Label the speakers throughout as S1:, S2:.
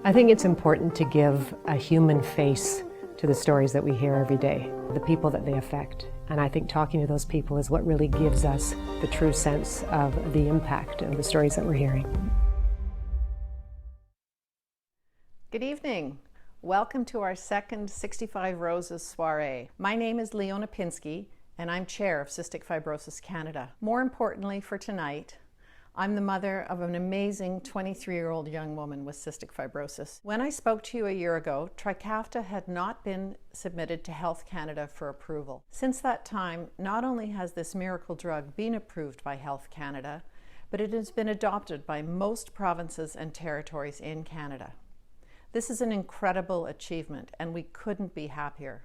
S1: I think it's important to give a human face to the stories that we hear every day, the people that they affect. And I think talking to those people is what really gives us the true sense of the impact of the stories that we're hearing.
S2: Good evening. Welcome to our second 65 Roses Soiree. My name is Leona Pinsky, and I'm chair of Cystic Fibrosis Canada. More importantly for tonight, I'm the mother of an amazing 23-year-old young woman with cystic fibrosis. When I spoke to you a year ago, Trikafta had not been submitted to Health Canada for approval. Since that time, not only has this miracle drug been approved by Health Canada, but it has been adopted by most provinces and territories in Canada. This is an incredible achievement, and we couldn't be happier.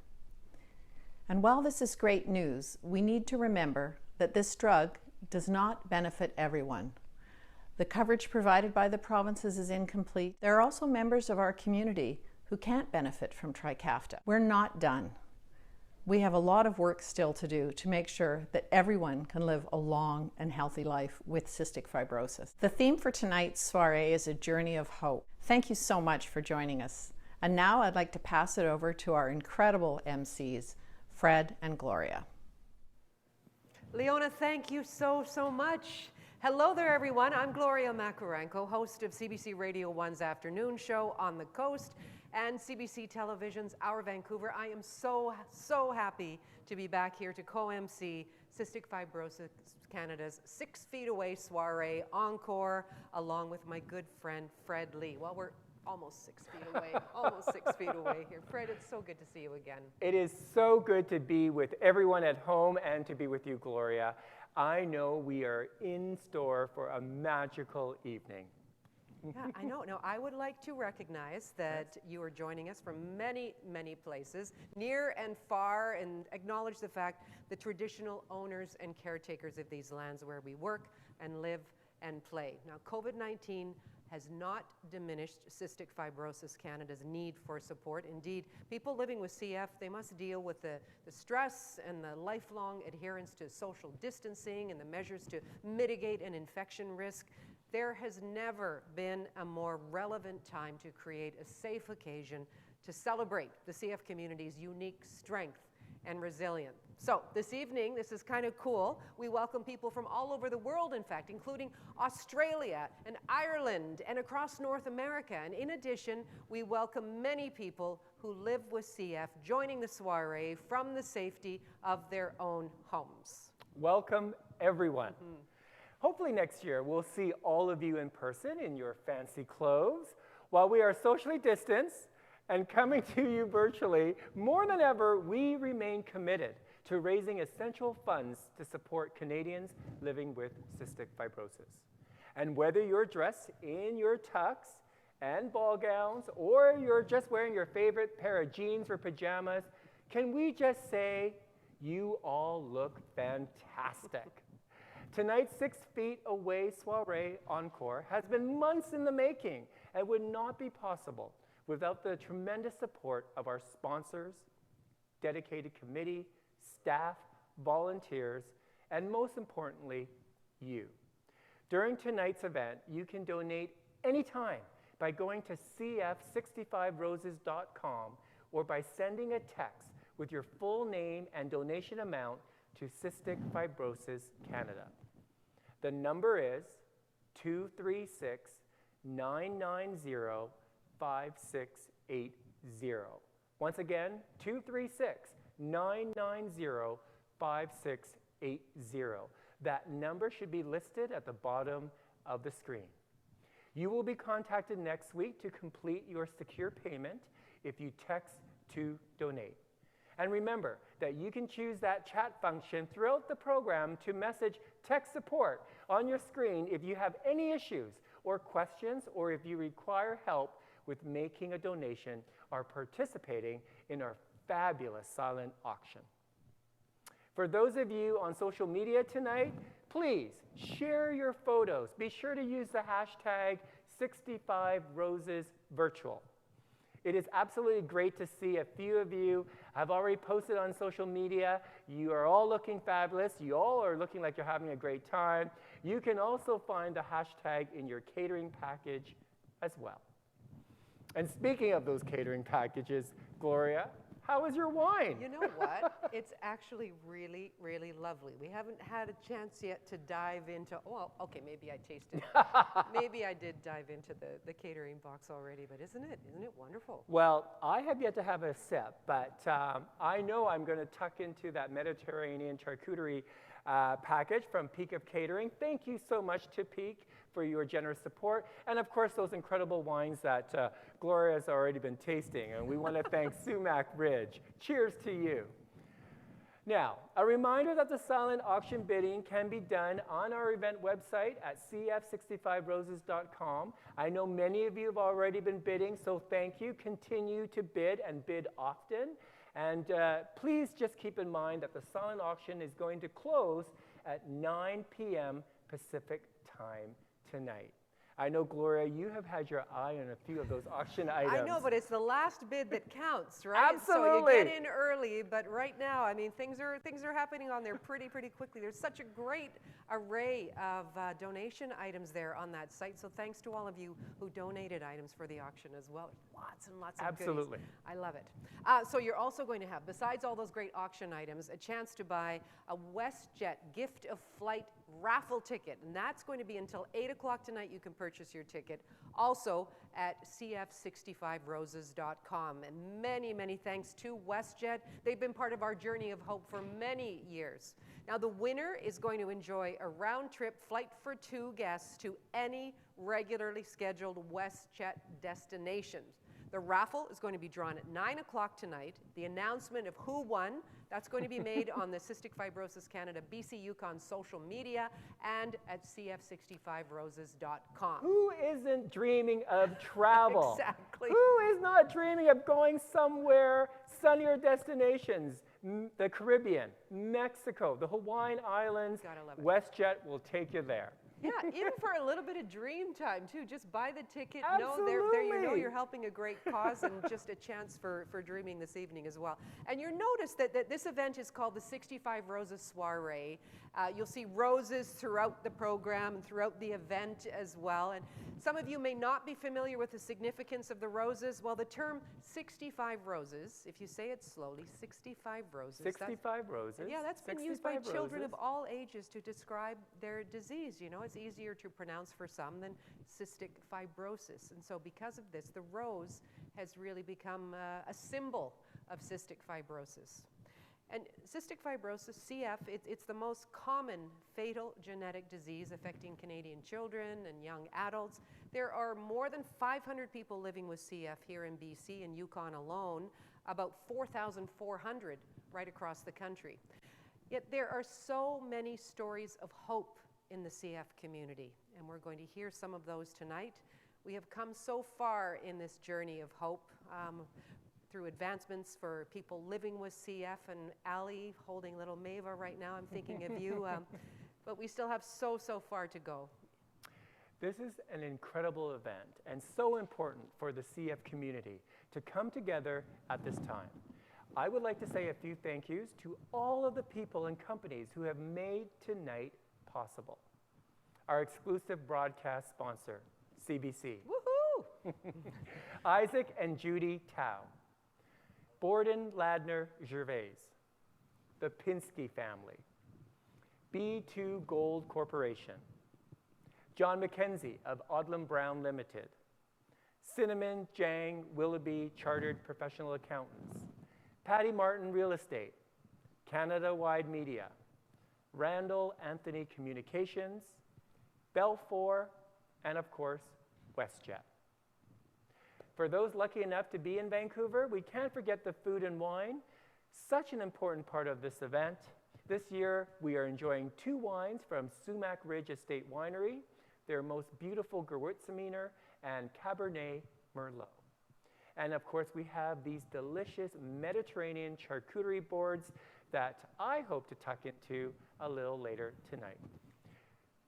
S2: And while this is great news, we need to remember that this drug does not benefit everyone. The coverage provided by the provinces is incomplete. There are also members of our community who can't benefit from Trikafta. We're not done. We have a lot of work still to do to make sure that everyone can live a long and healthy life with cystic fibrosis. The theme for tonight's soiree is a journey of hope. Thank you so much for joining us. And now I'd like to pass it over to our incredible MCs, Fred and Gloria.
S3: Leona, thank you so much. Hello there, everyone. I'm Gloria Makarenko, host of CBC Radio 1's afternoon show On the Coast and CBC Television's Our Vancouver. I am so happy to be back here to co-MC Cystic Fibrosis Canada's 6 Feet Away Soiree Encore, along with my good friend Fred Lee. Well, we're almost 6 feet away, almost 6 feet away here. Fred, it's so good to see you again.
S4: It is so good to be with everyone at home and to be with you, Gloria. I know we are in store for a magical evening.
S3: Yeah, I know. Now, I would like to recognize that you are joining us from many places, near and far, and acknowledge the fact the traditional owners and caretakers of these lands where we work and live and play. Now, COVID-19 has not diminished Cystic Fibrosis Canada's need for support. Indeed, people living with CF, they must deal with the stress and the lifelong adherence to social distancing and the measures to mitigate an infection risk. There has never been a more relevant time to create a safe occasion to celebrate the CF community's unique strength and resilience. So this evening, this is kind of cool. We welcome people from all over the world, in fact, including Australia and Ireland and across North America. And in addition, we welcome many people who live with CF joining the soiree from the safety of their own homes.
S4: Welcome, everyone. Hopefully next year, we'll see all of you in person in your fancy clothes. While we are socially distanced and coming to you virtually, more than ever, we remain committed to raising essential funds to support Canadians living with cystic fibrosis. And whether you're dressed in your tux and ball gowns, or you're just wearing your favorite pair of jeans or pajamas, can we just say you all look fantastic? Tonight's 6 Feet Away Soiree Encore has been months in the making and would not be possible without the tremendous support of our sponsors, dedicated committee, staff, volunteers, and most importantly, you. During tonight's event, you can donate anytime by going to cf65roses.com or by sending a text with your full name and donation amount to Cystic Fibrosis Canada. The number is 236-990-5680. Once again, 236-990-5680. That number should be listed at the bottom of the screen. You will be contacted next week to complete your secure payment if you text to donate. And remember that you can choose that chat function throughout the program to message tech support on your screen if you have any issues or questions, or if you require help with making a donation or participating in our fabulous silent auction. For those of you on social media tonight, please share your photos. Be sure to use the hashtag 65RosesVirtual. It is absolutely great to see a few of you have already posted on social media. You are all looking fabulous. You all are looking like you're having a great time. You can also find the hashtag in your catering package as well. And speaking of those catering packages, Gloria, how is your wine?
S3: You know what? It's actually really, really lovely. We haven't had a chance yet to dive into, well, okay, maybe I tasted, maybe I did dive into the catering box already, but isn't it wonderful?
S4: Well, I have yet to have a sip, but I know I'm going to tuck into that Mediterranean charcuterie package from Peak of Catering. Thank you so much to Peak for your generous support, and of course those incredible wines that Gloria has already been tasting, and we want to thank Sumac Ridge. Cheers to you. Now, a reminder that the silent auction bidding can be done on our event website at cf65roses.com. I know many of you have already been bidding, so thank you. Continue to bid and bid often. And please just keep in mind that the silent auction is going to close at 9 p.m. Pacific time tonight. I know, Gloria, you have had your eye on a few of those auction items.
S3: I know, but it's the last bid that counts, right?
S4: Absolutely.
S3: So you get in early, but right now, I mean, things are happening on there pretty quickly. There's such a great array of donation items there on that site. So thanks to all of you who donated items for the auction as well. Lots and lots of
S4: Absolutely.
S3: goodies. I love it. So you're also going to have, besides all those great auction items, a chance to buy a WestJet gift of flight raffle ticket, and that's going to be until 8 o'clock tonight. You can purchase your ticket also at cf65roses.com. And many thanks to WestJet. They've been part of our journey of hope for many years. Now the winner is going to enjoy a round-trip flight for 2 guests to any regularly scheduled WestJet destination. The raffle is going to be drawn at 9 o'clock tonight. The announcement of who won, that's going to be made on the Cystic Fibrosis Canada BC Yukon social media and at cf65roses.com.
S4: Who isn't dreaming of travel?
S3: Exactly.
S4: Who is not dreaming of going somewhere, sunnier destinations? The Caribbean, Mexico, the Hawaiian Islands.
S3: Gotta love it.
S4: WestJet will take you there.
S3: Yeah, even for a little bit of dream time too. Just buy the ticket.
S4: Absolutely.
S3: There you know you're helping a great cause and just a chance for dreaming this evening as well. And you'll notice that this event is called the 65 Roses Soiree. You'll see roses throughout the program and throughout the event as well. And some of you may not be familiar with the significance of the roses. Well, the term 65 roses, if you say it slowly, 65 roses.
S4: 65 roses.
S3: Yeah, that's been used by
S4: 65
S3: children
S4: roses.
S3: of all ages to describe their disease. You know, it's easier to pronounce for some than cystic fibrosis. And so because of this, the rose has really become a symbol of cystic fibrosis. And cystic fibrosis, CF, it's the most common fatal genetic disease affecting Canadian children and young adults. There are more than 500 people living with CF here in BC and Yukon alone, about 4,400 right across the country. Yet there are so many stories of hope in the CF community, and we're going to hear some of those tonight. We have come so far in this journey of hope through advancements for people living with CF, and Ali holding little Mava right now, I'm thinking of you, but we still have so far to go.
S4: This is an incredible event and so important for the CF community to come together at this time. I would like to say a few thank yous to all of the people and companies who have made tonight possible. Our exclusive broadcast sponsor, CBC.
S3: Woohoo!
S4: Isaac and Judy Tao. Borden Ladner Gervais. The Pinsky family. B2 Gold Corporation. John McKenzie of Odlum Brown Limited. Cinnamon Jang Willoughby Chartered Professional Accountants. Patty Martin Real Estate. Canada Wide Media. Randall Anthony Communications. Belfour, and of course, WestJet. For those lucky enough to be in Vancouver, we can't forget the food and wine, such an important part of this event. This year, we are enjoying 2 wines from Sumac Ridge Estate Winery, their most beautiful Gewürztraminer and Cabernet Merlot. And of course, we have these delicious Mediterranean charcuterie boards that I hope to tuck into a little later tonight.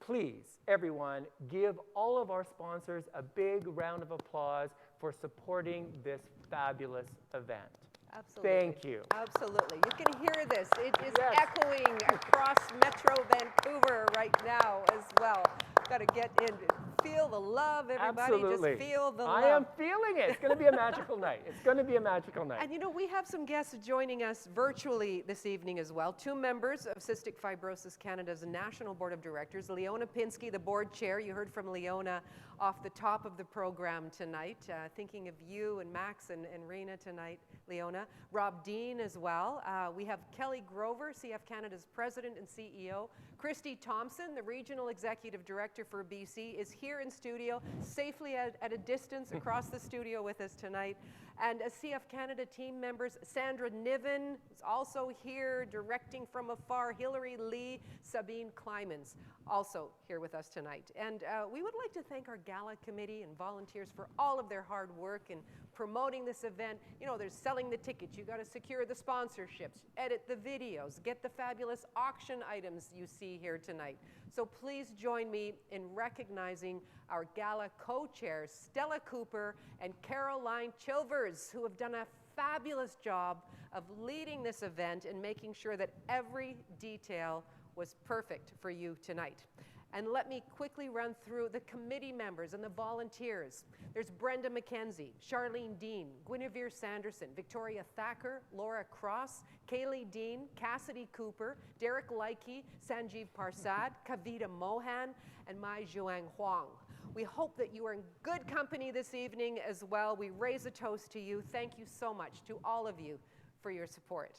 S4: Please, everyone, give all of our sponsors a big round of applause for supporting this fabulous event.
S3: Absolutely.
S4: Thank you.
S3: Absolutely. You can hear this. It is echoing across Metro Vancouver right now as well. Got to get in feel the love, everybody.
S4: Absolutely.
S3: Just feel the love.
S4: I am feeling it. It's going to be a magical night. It's going to be a magical night.
S3: And you know, we have some guests joining us virtually this evening as well. 2 members of Cystic Fibrosis Canada's National Board of Directors. Leona Pinsky, the board chair. You heard from Leona off the top of the program tonight. Thinking of you and Max and Rena tonight, Leona. Rob Dean as well. We have Kelly Grover, CF Canada's president and CEO. Christy Thompson, the regional executive director for BC, is here in studio, safely at a distance across the studio with us tonight. And as CF Canada team members, Sandra Niven is also here, directing from afar. Hilary Lee, Sabine Klymans, also here with us tonight. And we would like to thank our gala committee and volunteers for all of their hard work in promoting this event. You know, there's selling the tickets, you got to secure the sponsorships, edit the videos, get the fabulous auction items you see here tonight. So please join me in recognizing our gala co-chairs, Stella Cooper and Caroline Chilvers, who have done a fabulous job of leading this event and making sure that every detail was perfect for you tonight. And let me quickly run through the committee members and the volunteers. There's Brenda McKenzie, Charlene Dean, Guinevere Sanderson, Victoria Thacker, Laura Cross, Kaylee Dean, Cassidy Cooper, Derek Leike, Sanjeev Parsad, Kavita Mohan, and Mai Zhuang Huang. We hope that you are in good company this evening as well. We raise a toast to you. Thank you so much to all of you for your support.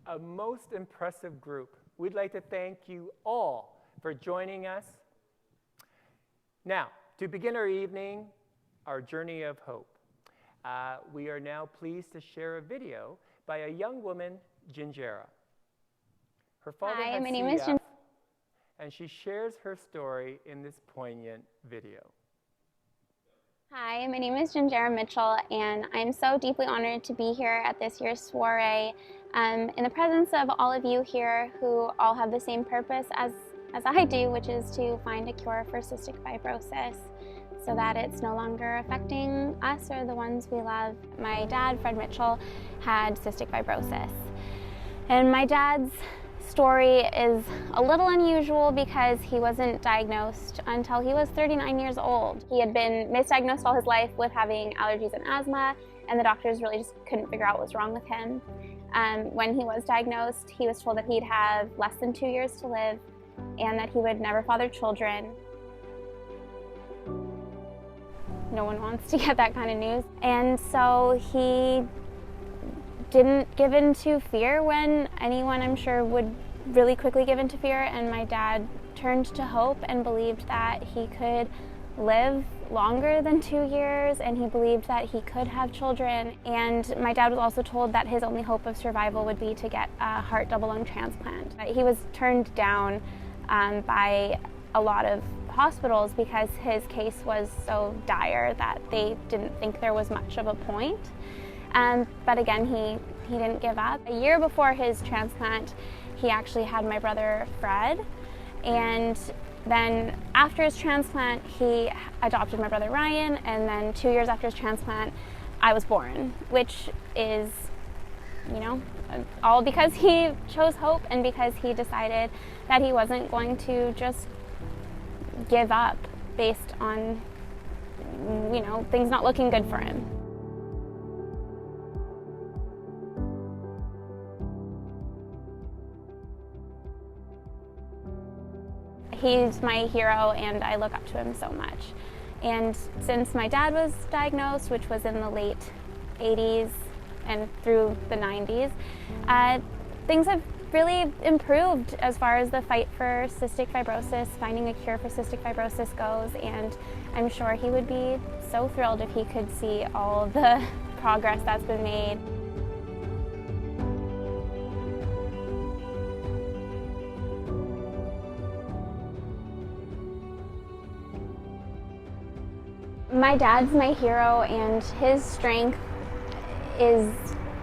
S4: A most impressive group. We'd like to thank you all for joining us. Now, to begin our evening, our journey of hope, we are now pleased to share a video by a young woman, Gingera. Her father
S5: Hi,
S4: had
S5: my name is
S4: CF, and she shares her story in this poignant video.
S5: Hi, my name is Gingera Mitchell, and I'm so deeply honored to be here at this year's soiree in the presence of all of you here who all have the same purpose as I do, which is to find a cure for cystic fibrosis so that it's no longer affecting us or the ones we love. My dad, Fred Mitchell, had cystic fibrosis. And my dad's story is a little unusual because he wasn't diagnosed until he was 39 years old. He had been misdiagnosed all his life with having allergies and asthma, and the doctors really just couldn't figure out what was wrong with him. When he was diagnosed, he was told that he'd have less than 2 years to live and that he would never father children. No one wants to get that kind of news. And so he didn't give in to fear when anyone, I'm sure, would really quickly give in to fear, and my dad turned to hope and believed that he could live longer than 2 years, and he believed that he could have children. And my dad was also told that his only hope of survival would be to get a heart double lung transplant. He was turned down by a lot of hospitals because his case was so dire that they didn't think there was much of a point. But again, he didn't give up. A year before his transplant, he actually had my brother Fred, and then after his transplant, he adopted my brother Ryan, and then 2 years after his transplant, I was born, which is, you know, all because he chose hope and because he decided that he wasn't going to just give up based on, you know, things not looking good for him. He's my hero and I look up to him so much. And since my dad was diagnosed, which was in the late 80s and through the 90s, things have really improved as far as the fight for cystic fibrosis, finding a cure for cystic fibrosis goes, and I'm sure he would be so thrilled if he could see all the progress that's been made. My dad's my hero, and his strength is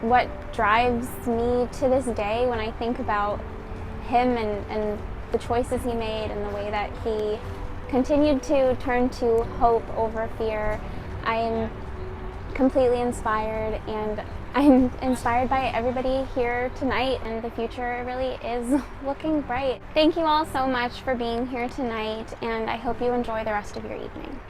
S5: what drives me to this day when I think about him and the choices he made and the way that he continued to turn to hope over fear. I am completely inspired, and I'm inspired by everybody here tonight, and the future really is looking bright. Thank you all so much for being here tonight, and I hope you enjoy the rest of your evening.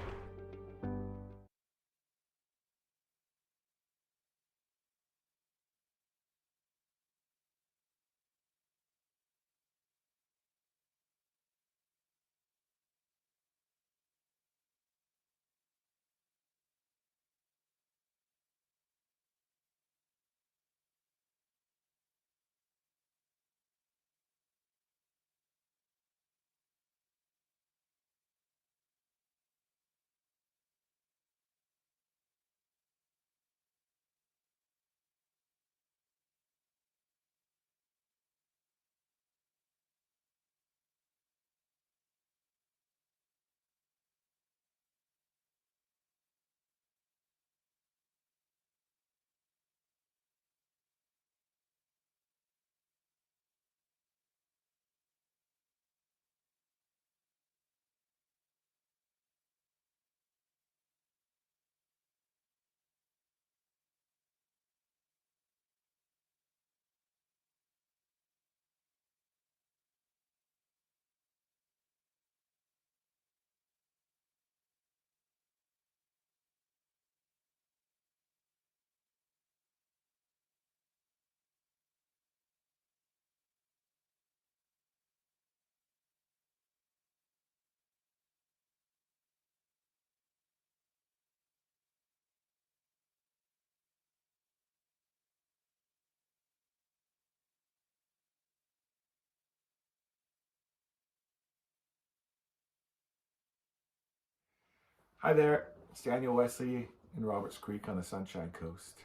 S6: Hi there, it's Daniel Wesley in Roberts Creek on the Sunshine Coast.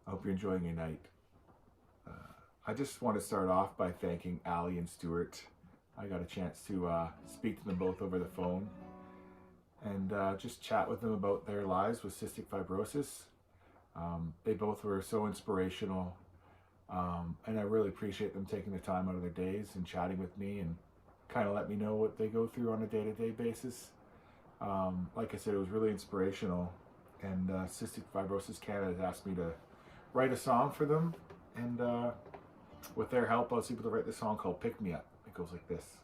S6: I hope you're enjoying your night. I just want to start off by thanking Allie and Stuart. I got a chance to speak to them both over the phone and just chat with them about their lives with cystic fibrosis. They both were so inspirational, and I really appreciate them taking the time out of their days and chatting with me and kind of let me know what they go through on a day-to-day basis. Like I said, it was really inspirational, and Cystic Fibrosis Canada has asked me to write a song for them, and with their help I was able to write this song called Pick Me Up. It goes like this.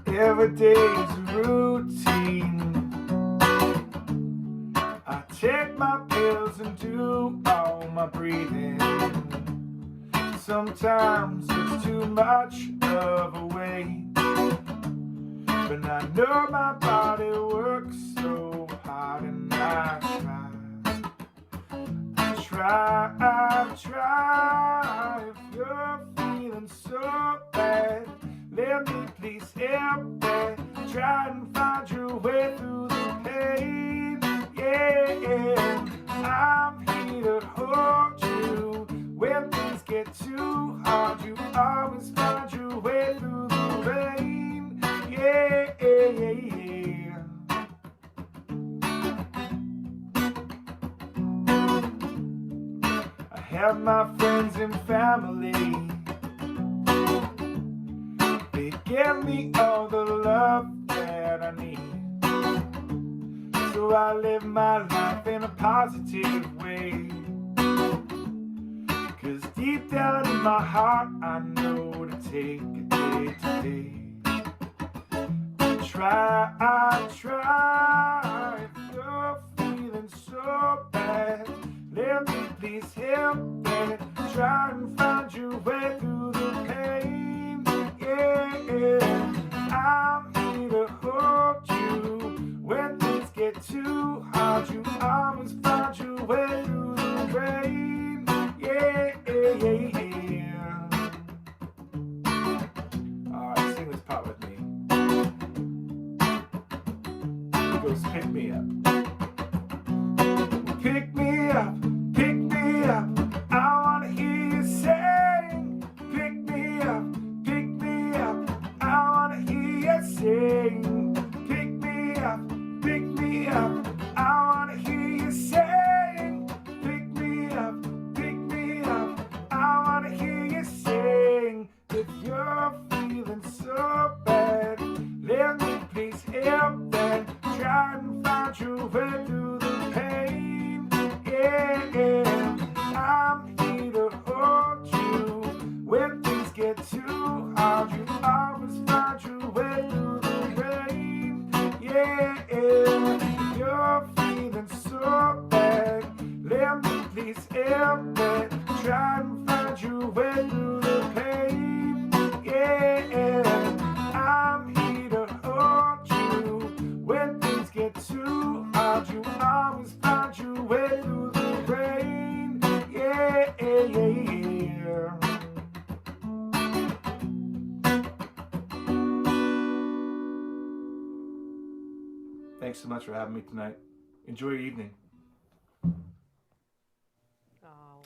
S6: Every day's a routine. I take my pills and do all my breathing. Sometimes it's too much of a weight, but I know my body works so hard, and I try. If you're feeling so bad, let me please help me. Try and find your way through the pain. Yeah, I'm here to hold you. When things get too hard, you always find your way through the rain. Yeah. I have my friends and family. They give me all the love that I need. So I live my life in a positive way. 'Cause deep down in my heart, I know to take it day to day. I try. If you're feeling so bad, let me please help me. Try and find your way through the pain. Yeah, I'm here to hold you. When things get too hard, you always find your way through the rain. Yeah. Alright, sing this part with me. It goes, pick me up. Pick me up, pick me up. I wanna hear you sing. Pick me up, pick me up. I wanna hear you sing. Pick me up, pick me up. I wanna hear you sing. Pick me up, pick me up. I wanna hear you sing. find your way through the pain. Yeah, I'm here to hold you when things get too hard. You always find your way through the rain. Yeah, you're feeling so bad. Let me please help it. Try and find your way through the pain. Yeah, I'm here to hold you when things get too hard. You always find your way through the rain. Yeah. Thanks so much for having me tonight. Enjoy your evening.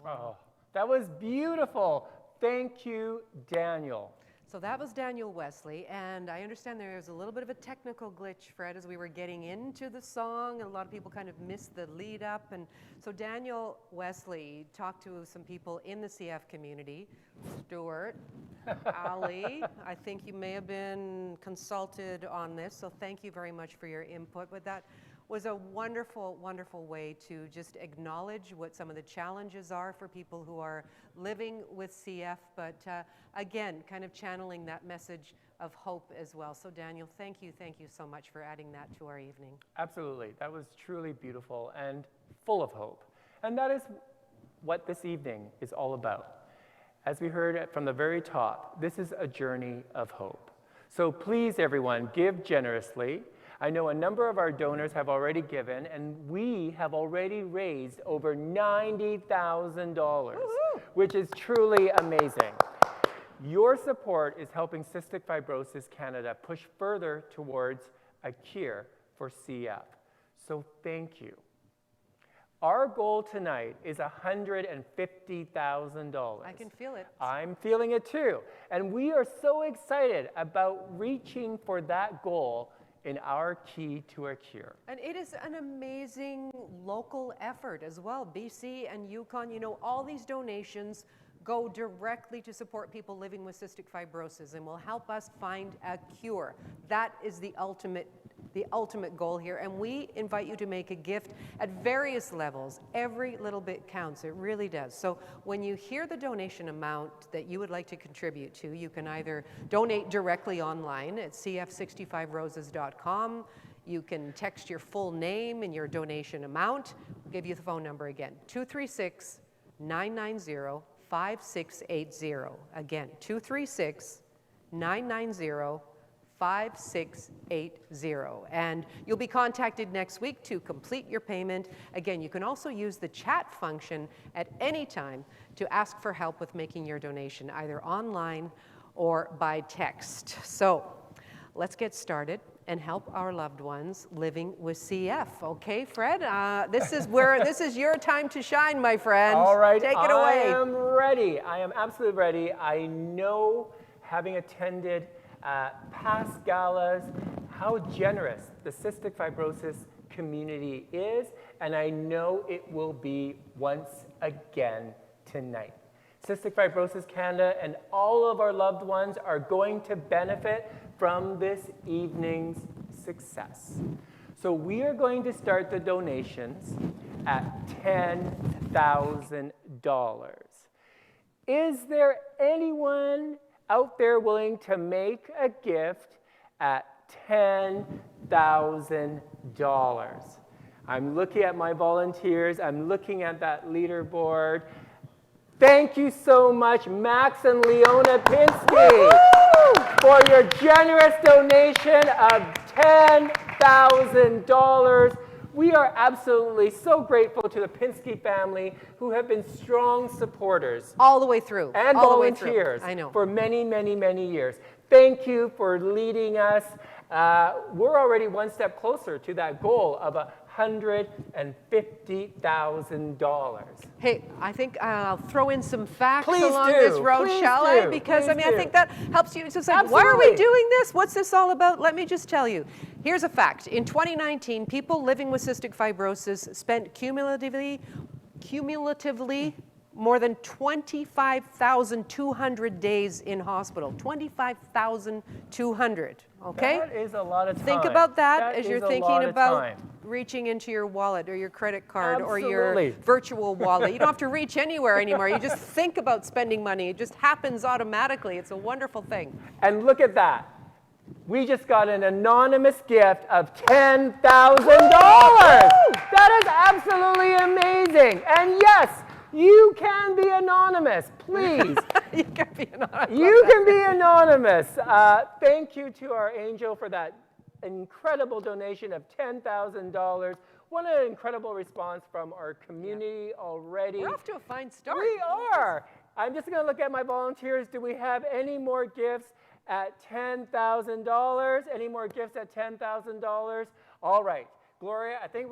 S4: Oh, that was beautiful. Thank you, Daniel.
S3: So that was Daniel Wesley, and I understand there was a little bit of a technical glitch, Fred, as we were getting into the song, and a lot of people kind of missed the lead up. And so Daniel Wesley talked to some people in the CF community. Stuart, Ali, I think you may have been consulted on this, so thank you very much for your input. But that was a wonderful, wonderful way to just acknowledge what some of the challenges are for people who are living with CF, but again, kind of channeling that message of hope as well. So Daniel, thank you so much for adding that to our evening.
S4: Absolutely. That was truly beautiful and full of hope. And that is what this evening is all about. As we heard from the very top, this is a journey of hope. So please, everyone, give generously. I know a number of our donors have already given, and we have already raised over $90,000, which is truly amazing. Your support is helping Cystic Fibrosis Canada push further towards a cure for CF. So thank you. Our goal tonight is $150,000.
S3: I can feel it.
S4: I'm feeling it too. And we are so excited about reaching for that goal in our Key to a Cure.
S3: And it is an amazing local effort as well. BC and Yukon, you know, all these donations go directly to support people living with cystic fibrosis and will help us find a cure. That is the ultimate goal here, and we invite you to make a gift at various levels. Every little bit counts, it really does. So when you hear the donation amount that you would like to contribute to, you can either donate directly online at cf65roses.com, you can text your full name and your donation amount. I'll give you the phone number again, 236-990-5680. Again, 236-990-5680. And you'll be contacted next week to complete your payment. Again, you can also use the chat function at any time to ask for help with making your donation, either online or by text. So let's get started and help our loved ones living with CF. Okay, Fred, this is your time to shine, my friend.
S4: All right,
S3: take it away.
S4: I am ready. I am absolutely ready. I know, having attended past galas, how generous the cystic fibrosis community is, and I know it will be once again tonight. Cystic Fibrosis Canada and all of our loved ones are going to benefit from this evening's success. So we are going to start the donations at $10,000. Is there anyone out there willing to make a gift at $10,000? I'm looking at my volunteers. I'm looking at that leaderboard. Thank you so much, Max and Leona Pinsky, for your generous donation of $10,000. We are absolutely so grateful to the Pinsky family, who have been strong supporters.
S3: All the way through.
S4: And
S3: all
S4: volunteers
S3: I know.
S4: for many, many, many years. Thank you for leading us. We're already one step closer to that goal of $150,000.
S3: Hey, I think I'll throw in some facts
S4: Please
S3: along
S4: do.
S3: this road,
S4: Please
S3: shall I?
S4: do.
S3: Because
S4: Please
S3: I mean, I
S4: do.
S3: think that helps you. It's just like, why are we doing this? What's this all about? Let me just tell you. Here's a fact. In 2019, people living with cystic fibrosis spent cumulatively more than 25,200 days in hospital. 25,200, okay?
S4: That is a lot of time.
S3: Think about that as
S4: is
S3: you're
S4: a
S3: thinking
S4: lot of
S3: about
S4: time.
S3: reaching into your wallet or your credit card or
S4: Absolutely.
S3: your virtual wallet. You don't have to reach anywhere anymore. You just think about spending money. It just happens automatically. It's a wonderful thing.
S4: And look at that. We just got an anonymous gift of $10,000. That is absolutely amazing. And yes, you can be anonymous, please.
S3: You can be anonymous.
S4: You can be anonymous. Thank you to our angel for that incredible donation of $10,000. What an incredible response from our community already.
S3: We're off to a fine start.
S4: We are. I'm just going to look at my volunteers. Do we have any more gifts at $10,000? Any more gifts at $10,000? All right. Gloria, I think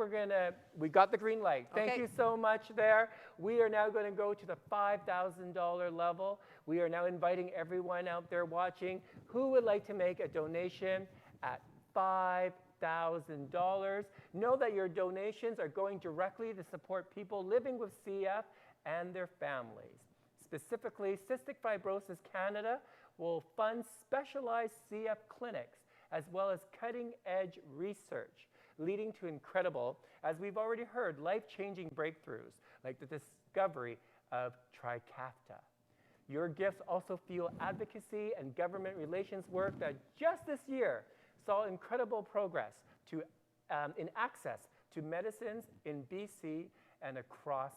S4: we got the green light. Thank
S3: Okay.
S4: you so much there. We are now going to go to the $5,000 level. We are now inviting everyone out there watching who would like to make a donation at $5,000. Know that your donations are going directly to support people living with CF and their families. Specifically, Cystic Fibrosis Canada will fund specialized CF clinics as well as cutting-edge research, leading to incredible, as we've already heard, life-changing breakthroughs like the discovery of Trikafta. Your gifts also fuel advocacy and government relations work that just this year saw incredible progress in access to medicines in BC and across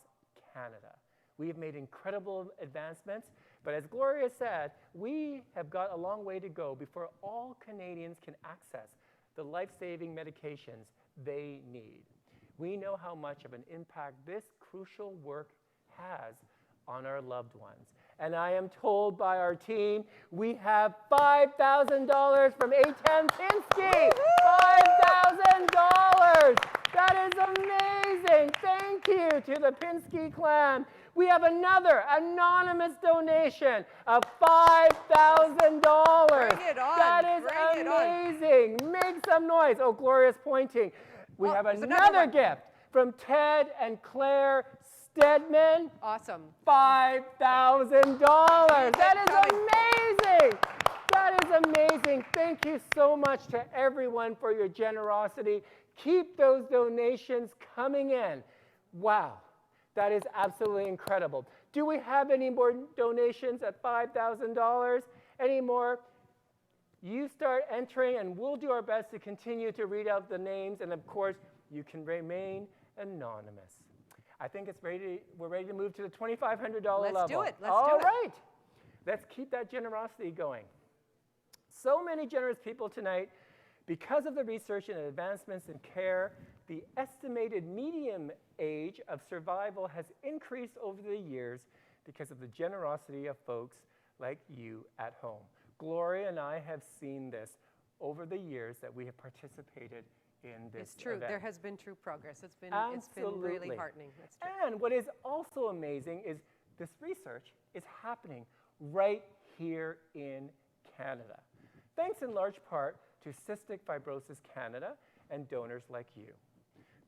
S4: Canada. We have made incredible advancements, but as Gloria said, we have got a long way to go before all Canadians can access the life-saving medications they need. We know how much of an impact this crucial work has on our loved ones. And I am told by our team, we have $5,000 from Eitan Pinsky. $5,000! That is amazing. Thank you to the Pinsky clan. We have another anonymous donation of $5,000.
S3: Bring it on.
S4: That is
S3: Bring
S4: amazing. Make some noise. Oh, Gloria's pointing. We have
S3: there's
S4: another
S3: one.
S4: gift from Ted and Claire Stedman.
S3: Awesome.
S4: $5,000. That is
S3: coming.
S4: amazing. That is amazing. Thank you so much to everyone for your generosity. Keep those donations coming in. Wow, that is absolutely incredible. Do we have any more donations at $5,000? Any more? You start entering, and we'll do our best to continue to read out the names. And of course, you can remain anonymous. I think we're ready to move to the $2,500 level.
S3: Let's do it. Let's
S4: All
S3: do it.
S4: right. Let's keep that generosity going. So many generous people tonight. Because of the research and advancements in care, the estimated median age of survival has increased over the years because of the generosity of folks like you at home. Gloria and I have seen this over the years that we have participated in this
S3: It's true.
S4: event.
S3: There has been true progress. It's been
S4: Absolutely.
S3: really heartening. That's true.
S4: And what is also amazing is this research is happening right here in Canada, thanks in large part to Cystic Fibrosis Canada and donors like you.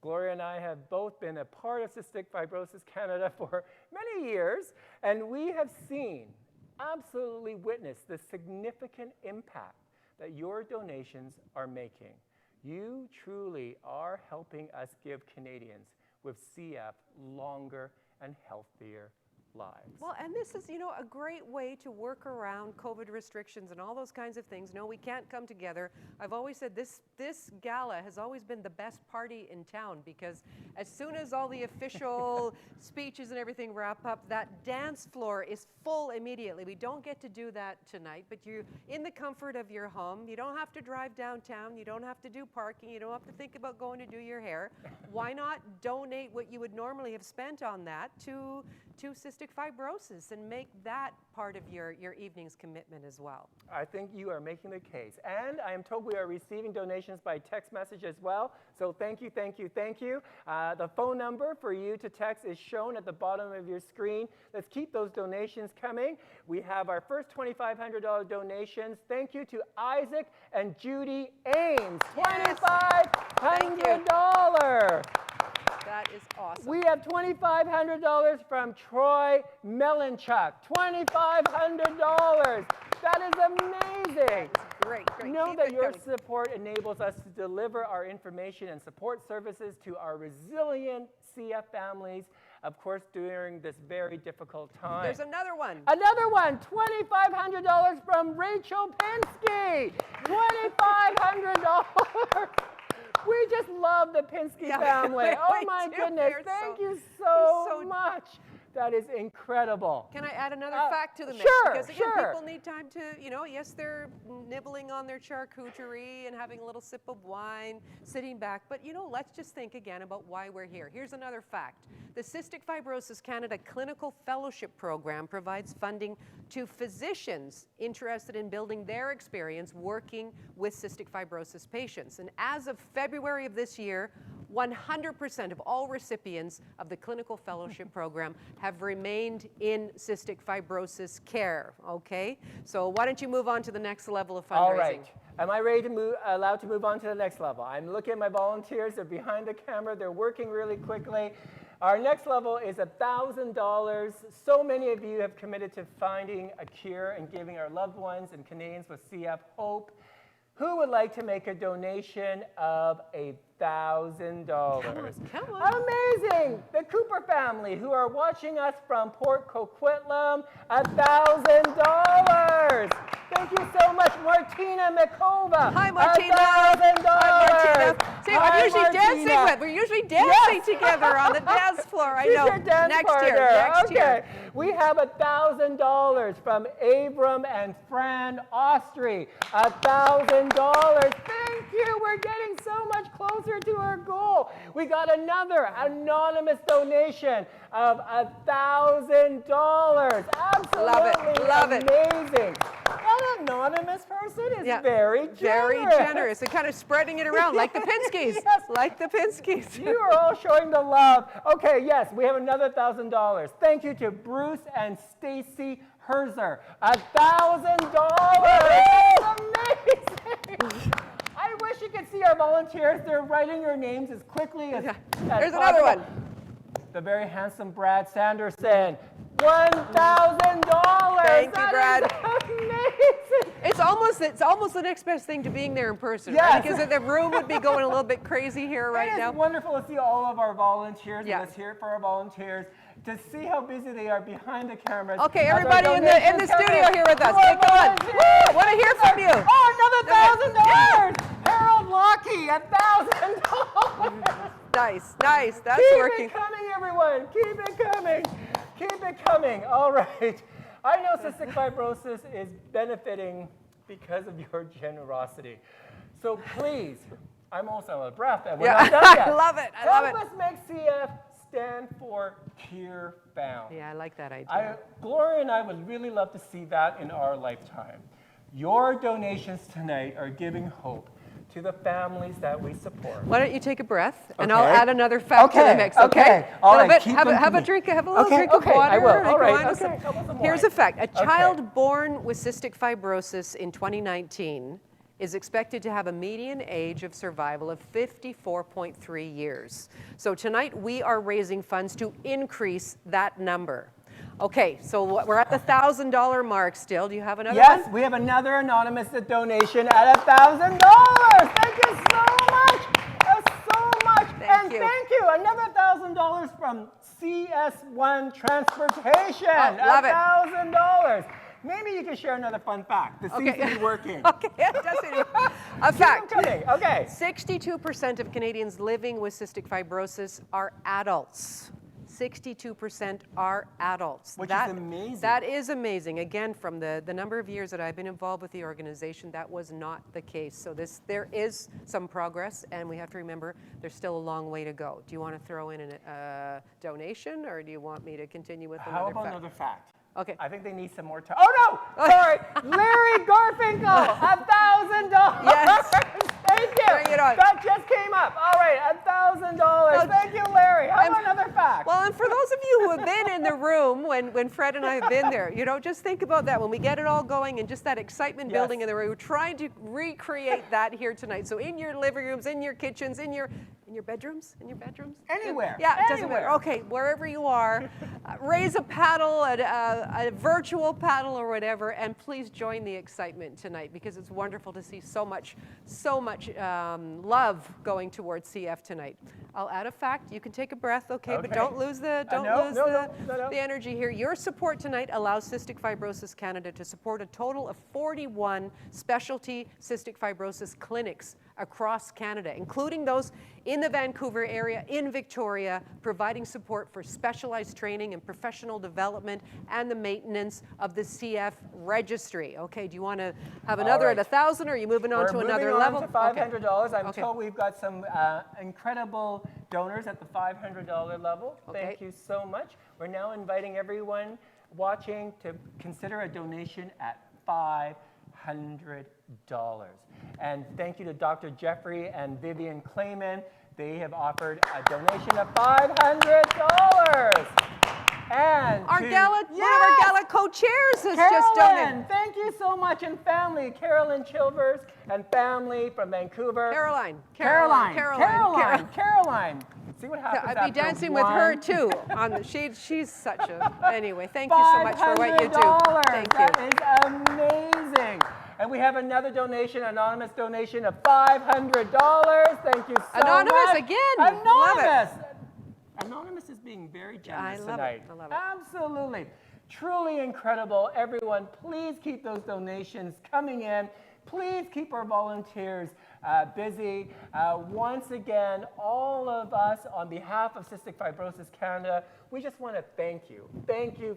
S4: Gloria and I have both been a part of Cystic Fibrosis Canada for many years, and we have seen, absolutely witnessed the significant impact that your donations are making. You truly are helping us give Canadians with CF longer and healthier lives.
S3: Well, and this is, a great way to work around COVID restrictions and all those kinds of things. No, we can't come together. I've always said this gala has always been the best party in town, because as soon as all the official speeches and everything wrap up, that dance floor is full immediately. We don't get to do that tonight, but you're in the comfort of your home. You don't have to drive downtown. You don't have to do parking. You don't have to think about going to do your hair. Why not donate what you would normally have spent on that to cystic fibrosis and make that part of your evening's commitment as well?
S4: I think you are making the case. And I am told we are receiving donations by text message as well. So thank you, thank you, thank you. The phone number for you to text is shown at the bottom of your screen. Let's keep those donations coming. We have our first $2,500 donations. Thank you to Isaac and Judy Ames. $2,500.
S3: That is awesome.
S4: We have $2,500 from Troy Melanchuk. $2,500. That is amazing.
S3: Great.
S4: Know
S3: Keep
S4: that
S3: it
S4: your
S3: coming.
S4: support enables us to deliver our information and support services to our resilient CF families, of course, during this very difficult time.
S3: There's another one.
S4: Another one, $2,500 from Rachel Pinsky. $2,500. We just love the Pinsky family. Oh
S3: we
S4: my
S3: do.
S4: goodness.
S3: They're
S4: Thank
S3: so-
S4: you
S3: they're
S4: so
S3: so-
S4: much. That is incredible.
S3: Can I add another fact to the mix?
S4: Sure,
S3: Because again,
S4: sure.
S3: people need time to, yes, they're nibbling on their charcuterie and having a little sip of wine, sitting back. But, let's just think again about why we're here. Here's another fact. The Cystic Fibrosis Canada Clinical Fellowship Program provides funding to physicians interested in building their experience working with cystic fibrosis patients. And as of February of this year, 100% of all recipients of the clinical fellowship program have remained in cystic fibrosis care, okay? So why don't you move on to the next level of fundraising?
S4: All right. Am I ready to allowed to move on to the next level? I'm looking at my volunteers. They're behind the camera. They're working really quickly. Our next level is $1,000. So many of you have committed to finding a cure and giving our loved ones and Canadians with CF hope. Who would like to make a donation of $1,000?
S3: Come on.
S4: Amazing! The Cooper family, who are watching us from Port Coquitlam, $1,000. Thank you so much, Martina Mikova.
S3: Hi, Martina.
S4: $1,000.
S3: Hi, Martina. See,
S4: Hi,
S3: I'm usually
S4: Martina.
S3: dancing with. We're usually dancing together on the dance floor. I
S4: She's
S3: know.
S4: your dance
S3: Next
S4: partner.
S3: year. Next
S4: Okay.
S3: year.
S4: We have $1,000 from Abram and Fran Austri. $1,000. Thank you. We're getting so much closer to our goal. We got another anonymous donation of $1,000. Absolutely
S3: Love it.
S4: amazing. An anonymous person is very generous.
S3: Very generous. And kind of spreading it around like the Pinskys.
S4: Yes.
S3: Like the Pinskys.
S4: You are all showing the love. Okay, yes, we have another $1,000. Thank you to Bruce and Stacy Herzer. $1,000. Amazing. I wish you could see our volunteers. They're writing your names as quickly as
S3: There's another one.
S4: The very handsome Brad Sanderson. $1,000.
S3: Thank you, Brad.
S4: That is amazing.
S3: It's almost the next best thing to being there in person,
S4: Yes.
S3: right? Because the room would be going a little bit crazy here right now.
S4: It's wonderful to see all of our volunteers.
S3: Yeah.
S4: Let's hear it for our volunteers. To see how busy they are behind the cameras.
S3: Okay,
S4: as our
S3: everybody in the
S4: donations come
S3: studio
S4: in.
S3: here with us.
S4: Come
S3: Okay, come on.
S4: volunteers.
S3: Woo, want to hear from you.
S4: Oh, another $1,000. Harold Lockie, $1,000.
S3: Nice. That's
S4: Keep
S3: working.
S4: it coming, everyone. Keep it coming. Keep it coming. All right. I know cystic fibrosis is benefiting because of your generosity. So please, I'm almost out of breath. And we're not done yet.
S3: I love it. I love it.
S4: Help us make CF stand for Cure Found.
S3: Yeah, I like that idea.
S4: Gloria and I would really love to see that in our lifetime. Your donations tonight are giving hope to the families that we support.
S3: Why don't you take a breath, and I'll
S4: Okay.
S3: add another fact to the mix, okay?
S4: All
S3: Little
S4: right,
S3: bit.
S4: keep
S3: Have
S4: them
S3: a
S4: coming.
S3: drink, have a little drink
S4: Okay,
S3: of water.
S4: I will.
S3: and
S4: All
S3: go
S4: right,
S3: on.
S4: okay. Couple some
S3: Here's
S4: wine.
S3: a fact. A
S4: Okay.
S3: child born with cystic fibrosis in 2019 is expected to have a median age of survival of 54.3 years. So tonight we are raising funds to increase that number. Okay, so we're at the $1,000 mark still. Do you have another
S4: Yes,
S3: one?
S4: we have another anonymous donation at $1,000. Thank you so much. That's so much.
S3: Thank you.
S4: Thank you. Another $1,000 from CS1 Transportation.
S3: Love it.
S4: $1,000. Maybe you can share another fun fact. This seems to be working.
S3: Okay, it does seem to be. A fact.
S4: coming. Okay.
S3: 62% of Canadians living with cystic fibrosis are adults. 62% are adults.
S4: Which is amazing.
S3: That is amazing. Again, from the number of years that I've been involved with the organization, that was not the case. So there is some progress, and we have to remember there's still a long way to go. Do you want to throw in a donation, or do you want me to continue with another
S4: How about
S3: fact?
S4: another fact?
S3: Okay.
S4: I think they need some more time. Oh, no! Sorry. Larry Garfinkel, $1,000.
S3: Yes.
S4: Thank you.
S3: Bring it on.
S4: That just came up. All right, $1,000. Thank you, Larry. How about another fact?
S3: Well, and for those of you who have been in the room when Fred and I have been there, just think about that. When we get it all going and just that excitement
S4: Yes.
S3: building in the room, we're trying to recreate that here tonight. So in your living rooms, in your kitchens, in your In your bedrooms? In your bedrooms?
S4: Anywhere.
S3: Yeah, it doesn't
S4: Anywhere.
S3: matter. Okay, wherever you are, raise a paddle, a virtual paddle or whatever, and please join the excitement tonight because it's wonderful to see so much love going towards CF tonight. I'll add a fact. You can take a breath, okay, but don't lose the the energy here. Your support tonight allows Cystic Fibrosis Canada to support a total of 41 specialty cystic fibrosis clinics across Canada, including those in the Vancouver area, in Victoria, providing support for specialized training and professional development and the maintenance of the CF registry. Okay, do you want to have another at 1,000 or are you moving on to another level?
S4: We're moving on to $500. I'm
S3: Okay.
S4: told we've got some incredible donors at the $500 level.
S3: Okay.
S4: Thank you so much. We're now inviting everyone watching to consider a donation at $500. And thank you to Dr. Jeffrey and Vivian Clayman. They have offered a donation of $500. And
S3: One of our gala co-chairs has
S4: Carolyn,
S3: just donated.
S4: thank you so much, and family, Carolyn Chilvers and family from Vancouver.
S3: Caroline.
S4: See what happens
S3: I'd be
S4: after
S3: dancing with her
S4: one?
S3: too. She's such a, anyway, thank you so much for what you do.
S4: $500.
S3: Thank you.
S4: That is amazing. And we have another donation, anonymous donation of $500. Thank you so
S3: Anonymous
S4: much.
S3: again.
S4: Anonymous.
S3: Love it.
S4: Anonymous is being very generous
S3: I love
S4: tonight.
S3: it. I love it.
S4: Absolutely. Truly incredible. Everyone, please keep those donations coming in. Please keep our volunteers busy. Once again, all of us on behalf of Cystic Fibrosis Canada, we just want to thank you. Thank you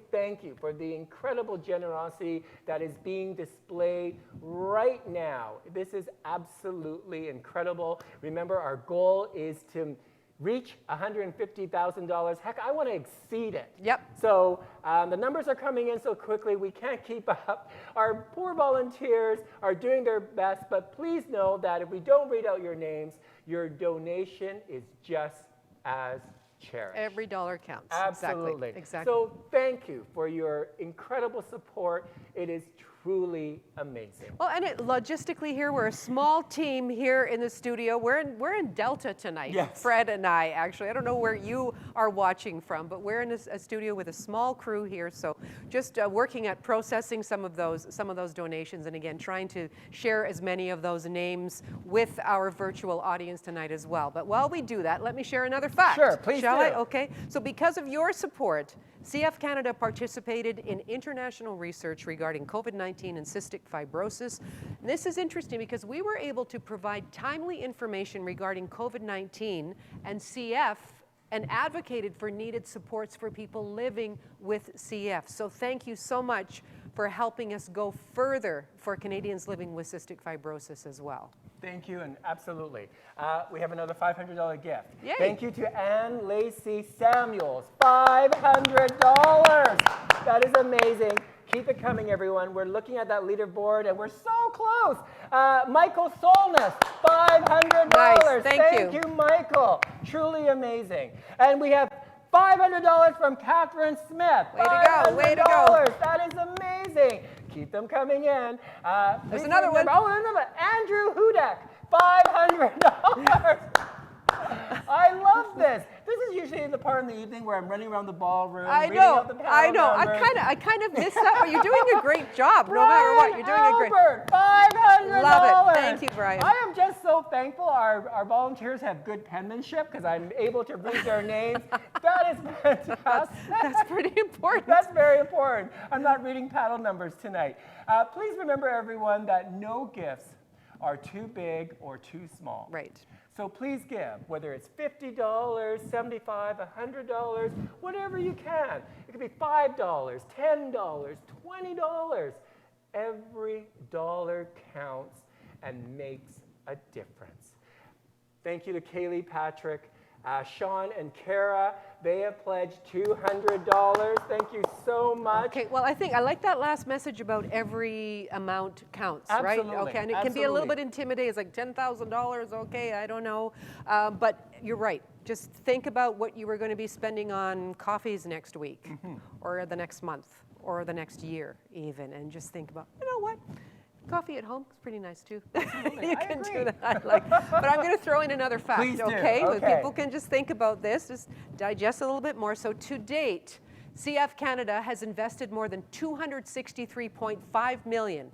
S4: for the incredible generosity that is being displayed right now. This is absolutely incredible. Remember, our goal is to reach $150,000. Heck, I want to exceed it.
S3: Yep.
S4: So the numbers are coming in so quickly, we can't keep up. Our poor volunteers are doing their best, but please know that if we don't read out your names, your donation is just as cherished.
S3: Every dollar counts.
S4: Absolutely.
S3: Exactly.
S4: So thank you for your incredible support. It is truly amazing.
S3: Well, and logistically here, we're a small team here in the studio. We're in Delta tonight.
S4: Yes.
S3: Fred and I, actually. I don't know where you are watching from, but we're in a studio with a small crew here. So just working at processing some of those donations, and again, trying to share as many of those names with our virtual audience tonight as well. But while we do that, let me share another fact.
S4: Sure, please
S3: Shall
S4: do.
S3: I? Okay. So because of your support, CF Canada participated in international research regarding COVID-19 and cystic fibrosis. And this is interesting because we were able to provide timely information regarding COVID-19 and CF and advocated for needed supports for people living with CF. So thank you so much for helping us go further for Canadians living with cystic fibrosis as well.
S4: Thank you, and absolutely. We have another $500 gift.
S3: Yay.
S4: Thank you to Ann Lacey Samuels, $500. That is amazing. Keep it coming, everyone. We're looking at that leaderboard, and we're so close. Michael Solness, $500.
S3: Nice. Thank
S4: you, Michael. Truly amazing. And we have $500 from Catherine Smith.
S3: Way to go, way to go.
S4: That is amazing. Keep them coming in.
S3: There's another one.
S4: Oh, another. Andrew Hudak, $500. I love this. This is usually the part in the evening where I'm running around the ballroom.
S3: I
S4: reading
S3: know.
S4: out the panel numbers.
S3: I kind of miss that, but you're doing a great job. No matter what, you're doing a great.
S4: Albert, $500.
S3: Love it. Thank you, Brian.
S4: I am just so thankful our volunteers have good penmanship because I'm able to read their names. That is fantastic.
S3: That's pretty important.
S4: That's very important. I'm not reading paddle numbers tonight. Please remember, everyone, that no gifts are too big or too small.
S3: Right.
S4: So please give, whether it's $50, $75, $100, whatever you can. It could be $5, $10, $20. Every dollar counts and makes a difference. Thank you to Kaylee, Patrick, Sean, and Kara. They have pledged $200. Thank you so much.
S3: Okay, well, I like that last message about every amount counts, right?
S4: Absolutely,
S3: Okay, and it can be a little bit intimidating. It's like $10,000, okay, I don't know. But you're right. Just think about what you were going to be spending on coffees next week or the next month or the next year even, and just think about, you know what? Coffee at home is pretty nice too.
S4: Absolutely.
S3: You
S4: I
S3: can
S4: agree.
S3: do that. But I'm going to throw in another fact,
S4: Please do.
S3: okay?
S4: Okay.
S3: People can just think about this, just digest a little bit more. So to date, CF Canada has invested more than $263.5 million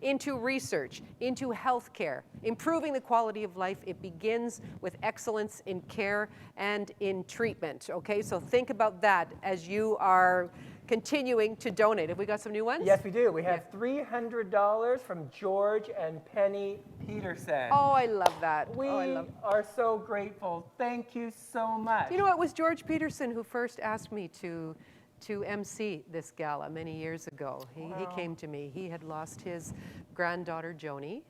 S3: into research, into healthcare, improving the quality of life. It begins with excellence in care and in treatment, okay? So think about that as you are continuing to donate. Have we got some new ones?
S4: Yes, we do. We have $300 from George and Penny Peterson.
S3: Oh, I love that.
S4: We
S3: are
S4: so grateful. Thank you so much.
S3: You know, it was George Peterson who first asked me to MC this gala many years ago. He came to me. He had lost his granddaughter, Joni,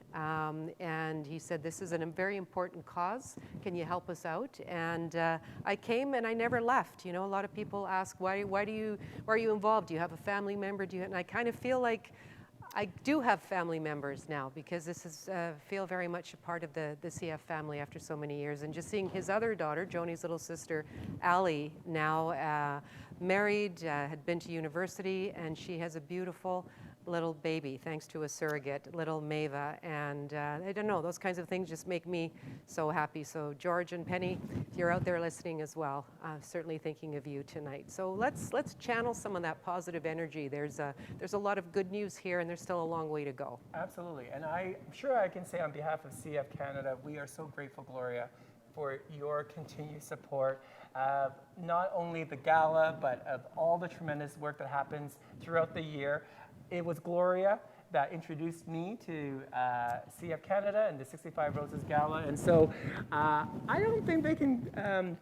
S3: and he said, this is a very important cause. Can you help us out? And I came and I never left. You know, a lot of people ask, why are you involved? Do you have a family member? And I kind of feel like I do have family members now, because this is feel very much a part of the CF family after so many years. And just seeing his other daughter, Joni's little sister, Allie, now married, had been to university, and she has a beautiful little baby, thanks to a surrogate, little Mava. And I don't know, those kinds of things just make me so happy. So George and Penny, if you're out there listening as well, certainly thinking of you tonight. So let's channel some of that positive energy. There's a lot of good news here, and there's still a long way to go.
S4: Absolutely. And I'm sure I can say on behalf of CF Canada, we are so grateful, Gloria, for your continued support of not only the gala, but of all the tremendous work that happens throughout the year. It was Gloria that introduced me to CF Canada and the 65 Roses Gala. And so I don't think they can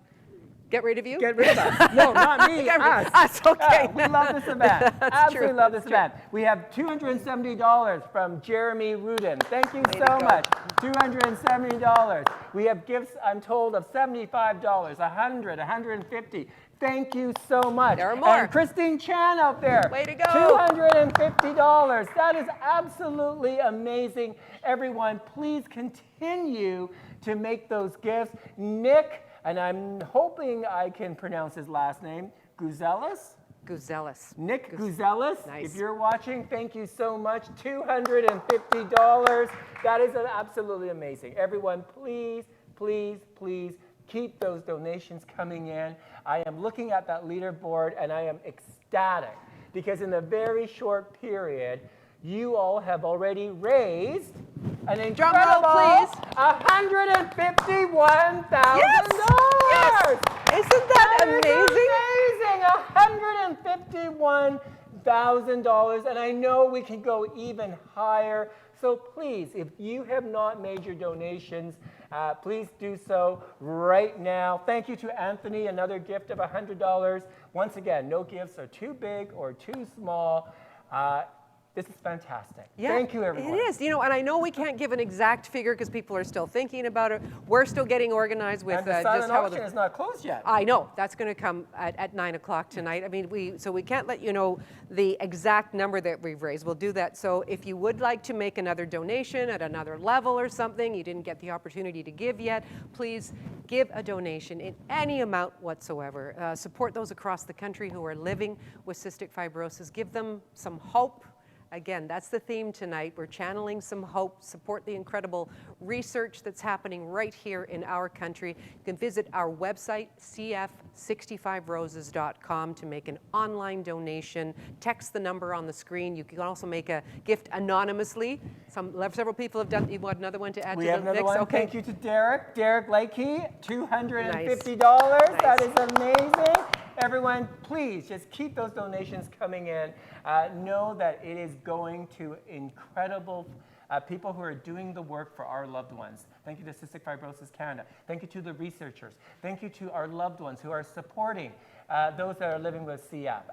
S3: Get rid of you?
S4: get rid of us. No, not me, us.
S3: Okay.
S4: We love this event. Absolutely love this event. We have $270 from Jeremy Rudin. Thank you so much. $270. We have gifts, I'm told, of $75, $100, $150. Thank you so much.
S3: There are more.
S4: And Christine Chan out there.
S3: Way to go.
S4: $250. That is absolutely amazing. Everyone, please continue to make those gifts. Nick, and I'm hoping I can pronounce his last name, Guzelis?
S3: Guzelis.
S4: Nick Guzelis.
S3: Nice.
S4: If you're watching, thank you so much. $250. That is absolutely amazing. Everyone, please, please, please keep those donations coming in. I am looking at that leaderboard and I am ecstatic, because in a very short period, you all have already raised an incredible $151,000.
S3: Yes! Isn't that amazing?
S4: $151,000, and I know we can go even higher. So please, if you have not made your donations, please do so right now. Thank you to Anthony, another gift of $100. Once again, no gifts are too big or too small. This is fantastic.
S3: Yeah,
S4: thank you, everyone.
S3: It is, you know, and I know we can't give an exact figure because people are still thinking about it. We're still getting organized with
S4: And the
S3: just
S4: silent
S3: how
S4: auction is not closed yet.
S3: I know, that's going to come at 9 o'clock tonight. I mean, we can't let you know the exact number that we've raised. We'll do that. So if you would like to make another donation at another level or something, you didn't get the opportunity to give yet, please give a donation in any amount whatsoever. Support those across the country who are living with cystic fibrosis. Give them some hope. Again, that's the theme tonight. We're channeling some hope, support the incredible research that's happening right here in our country. You can visit our website, cf65roses.com, to make an online donation. Text the number on the screen. You can also make a gift anonymously. Several people have done. You want another one to add
S4: We
S3: to
S4: have
S3: the
S4: another
S3: mix?
S4: one.
S3: Okay.
S4: Thank you to Derek. Derek Lakey, $250.
S3: Nice.
S4: That is amazing. Everyone, please just keep those donations coming in. Know that it is going to incredible people who are doing the work for our loved ones. Thank you to Cystic Fibrosis Canada. Thank you to the researchers. Thank you to our loved ones who are supporting those that are living with CF.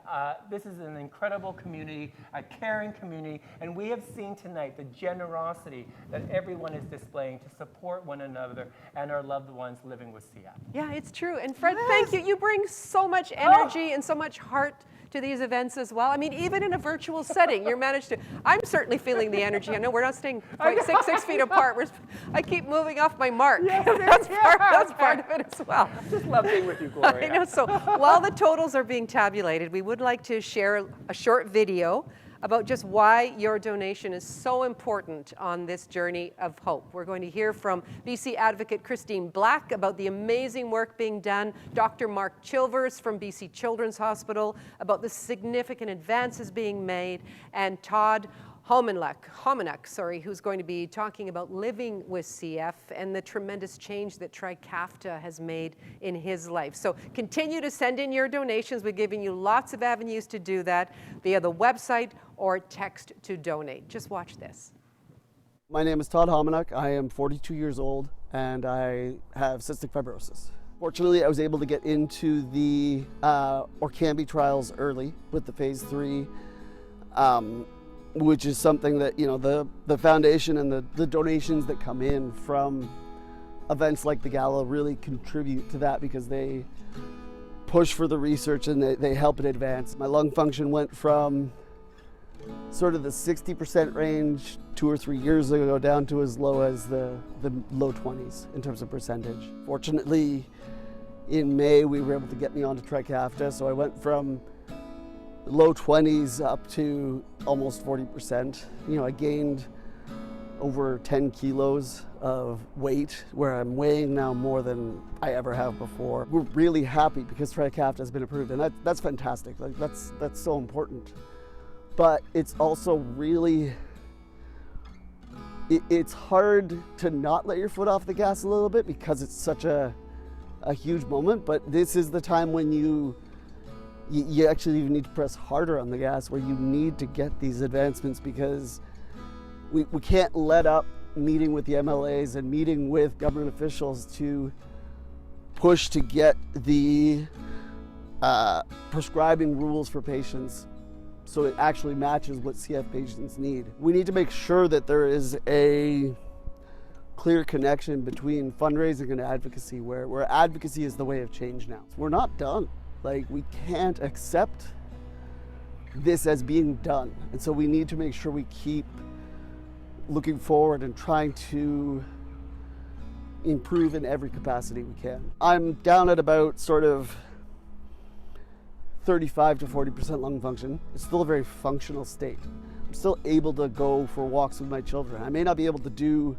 S4: This is an incredible community, a caring community, and we have seen tonight the generosity that everyone is displaying to support one another and our loved ones living with CF.
S3: Yeah, it's true. And Fred, thank you. You bring so much energy and so much heart to these events as well. I mean, even in a virtual setting, you managed to. I'm certainly feeling the energy. I know we're not staying quite 6 feet apart. I keep moving off my mark.
S4: Yes,
S3: that's part of it as well.
S4: Just love being with you, Gloria.
S3: I know. So while the totals are being tabulated, we would like to share a short video about just why your donation is so important on this journey of hope. We're going to hear from BC advocate Christine Black about the amazing work being done, Dr. Mark Chilvers from BC Children's Hospital about the significant advances being made, and Todd Homenak, who's going to be talking about living with CF and the tremendous change that Trikafta has made in his life. So continue to send in your donations. We're giving you lots of avenues to do that via the website or text to donate. Just watch this.
S7: My name is Todd Homenak. I am 42 years old and I have cystic fibrosis. Fortunately, I was able to get into the Orkambi trials early with the phase 3. Which is something that, the foundation and the donations that come in from events like the gala really contribute to that, because they push for the research and they help it advance. My lung function went from sort of the 60% range 2 or 3 years ago down to as low as the low 20s in terms of percentage. Fortunately, in May, we were able to get me onto Trikafta, so I went from low 20s up to almost 40%. I gained over 10 kilos of weight, where I'm weighing now more than I ever have before. We're really happy because Trikafta has been approved, and that's fantastic. That's so important. But it's also really, it's hard to not let your foot off the gas a little bit, because it's such a huge moment. But this is the time when you actually even need to press harder on the gas, where you need to get these advancements, because we can't let up meeting with the MLAs and meeting with government officials to push to get the prescribing rules for patients so it actually matches what CF patients need. We need to make sure that there is a clear connection between fundraising and advocacy, where advocacy is the way of change now. We're not done. We can't accept this as being done. And so we need to make sure we keep looking forward and trying to improve in every capacity we can. I'm down at about sort of 35 to 40% lung function. It's still a very functional state. I'm still able to go for walks with my children. I may not be able to do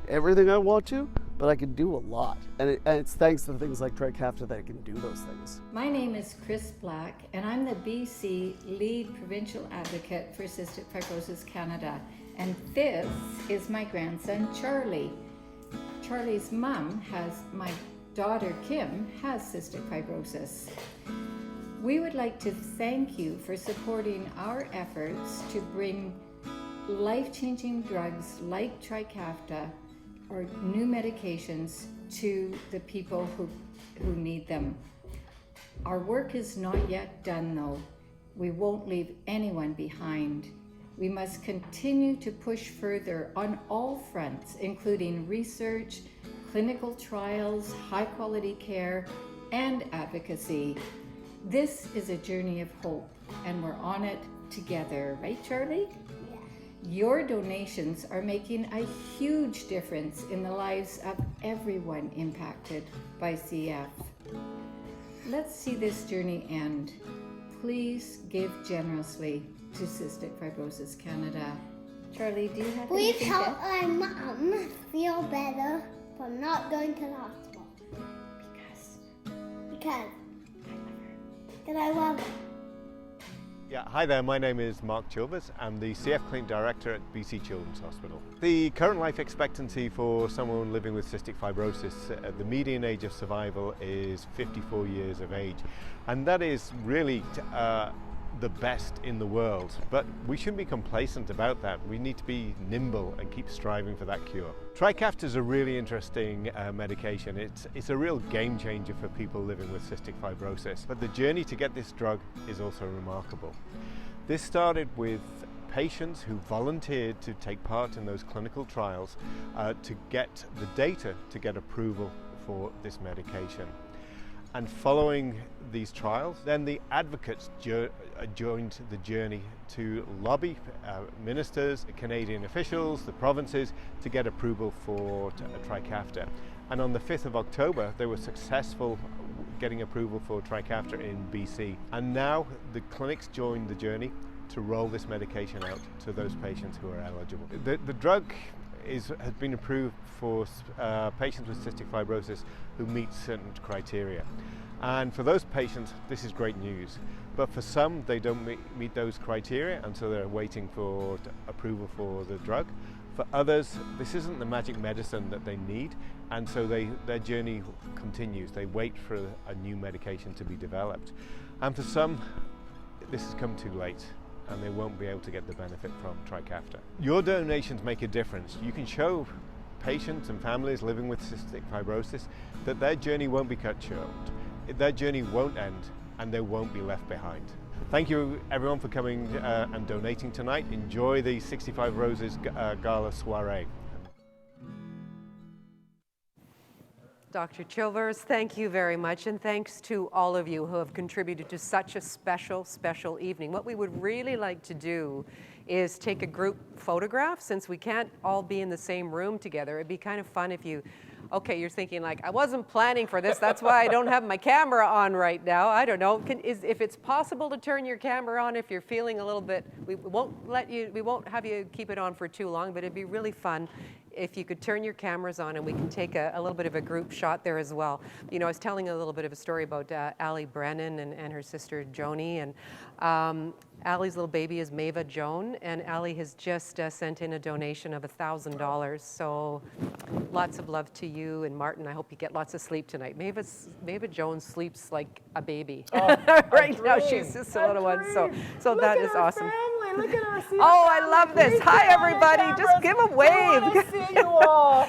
S7: everything I want to, but I can do a lot. And it's thanks to things like Trikafta that I can do those things.
S8: My name is Chris Black, and I'm the BC Lead Provincial Advocate for Cystic Fibrosis Canada. And this is my grandson, Charlie. Charlie's mom my daughter, Kim, has cystic fibrosis. We would like to thank you for supporting our efforts to bring life-changing drugs like Trikafta or new medications to the people who need them. Our work is not yet done though. We won't leave anyone behind. We must continue to push further on all fronts, including research, clinical trials, high quality care, and advocacy. This is a journey of hope, and we're on it together, right, Charlie? Your donations are making a huge difference in the lives of everyone impacted by CF. Let's see this journey end. Please give generously to Cystic Fibrosis Canada. Charlie, do you have
S9: Please
S8: anything
S9: help my mom feel better from not going to the hospital. Because I love her.
S10: Yeah, hi there, my name is Mark Chilvers. I'm the CF Clinic Director at BC Children's Hospital. The current life expectancy for someone living with cystic fibrosis, the median age of survival is 54 years of age. And that is really the best in the world. But we shouldn't be complacent about that. We need to be nimble and keep striving for that cure. Trikafta is a really interesting medication. It's a real game changer for people living with cystic fibrosis. But the journey to get this drug is also remarkable. This started with patients who volunteered to take part in those clinical trials to get the data to get approval for this medication. And following these trials, then the advocates joined the journey to lobby ministers, Canadian officials, the provinces to get approval for Trikafta. And on the 5th of October, they were successful getting approval for Trikafta in BC. And now the clinics joined the journey. to roll this medication out to those patients who are eligible. The drug has been approved for patients with cystic fibrosis who meet certain criteria. And for those patients, this is great news. But for some, they don't meet those criteria, and so they're waiting for approval for the drug. For others, this isn't the magic medicine that they need, and so their journey continues. They wait for a new medication to be developed. And for some, this has come too late, and they won't be able to get the benefit from Trikafta. Your donations make a difference. You can show patients and families living with cystic fibrosis that their journey won't be cut short. Their journey won't end, and they won't be left behind. Thank you everyone for coming and donating tonight. Enjoy the 65 Roses Gala Soiree.
S3: Dr. Chilvers, thank you very much, and thanks to all of you who have contributed to such a special, special evening. What we would really like to do is take a group photograph. Since we can't all be in the same room together, it'd be kind of fun if you, okay, you're thinking like, I wasn't planning for this, that's why I don't have my camera on right now. I don't know, if it's possible to turn your camera on if you're feeling a little bit, we won't have you keep it on for too long, but it'd be really fun if you could turn your cameras on and we can take a little bit of a group shot there as well. You know, I was telling a little bit of a story about Allie Brennan and her sister Joni, and Allie's little baby is Maeva Joan, and Allie has just sent in a donation of $1,000. So lots of love to you, and Martin, I hope you get lots of sleep tonight. Maeva Joan sleeps like a baby.
S4: Oh,
S3: right now she's just a little one, so that is awesome.
S4: Look at our
S3: oh, I love this. Hi, everybody. Just give a wave.
S4: I want to see you all.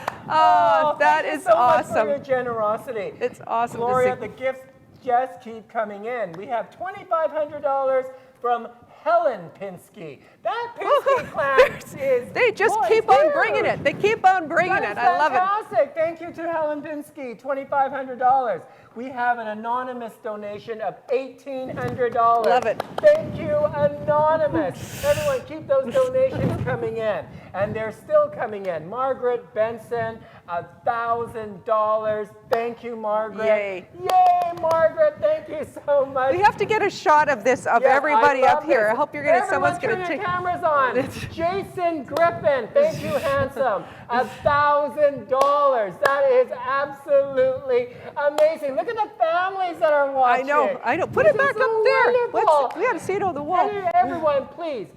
S3: That is
S4: so
S3: awesome.
S4: Much for your generosity.
S3: It's awesome.
S4: Gloria, the gifts just keep coming in. We have $2,500 from Helen Pinsky. That Pinsky clan is
S3: They just keep on bringing it. They keep on bringing it. I love it.
S4: Fantastic. Thank you to Helen Pinsky, $2,500. We have an anonymous donation of $1,800.
S3: Love it.
S4: Thank you, anonymous. Everyone, keep those donations coming in. And they're still coming in. Margaret Benson, $1,000. Thank you, Margaret.
S3: Yay.
S4: Yay, Margaret. Thank you so much.
S3: We have to get a shot of this, of everybody up here. I hope you're going to, someone's going to
S4: take
S3: take.
S4: cameras on. Jason Griffin, thank you, handsome. $1,000. That is absolutely amazing. Look at the families that are watching.
S3: I know. Put it back up there.
S4: Wonderful.
S3: We got to see it on the wall.
S4: Everyone, please,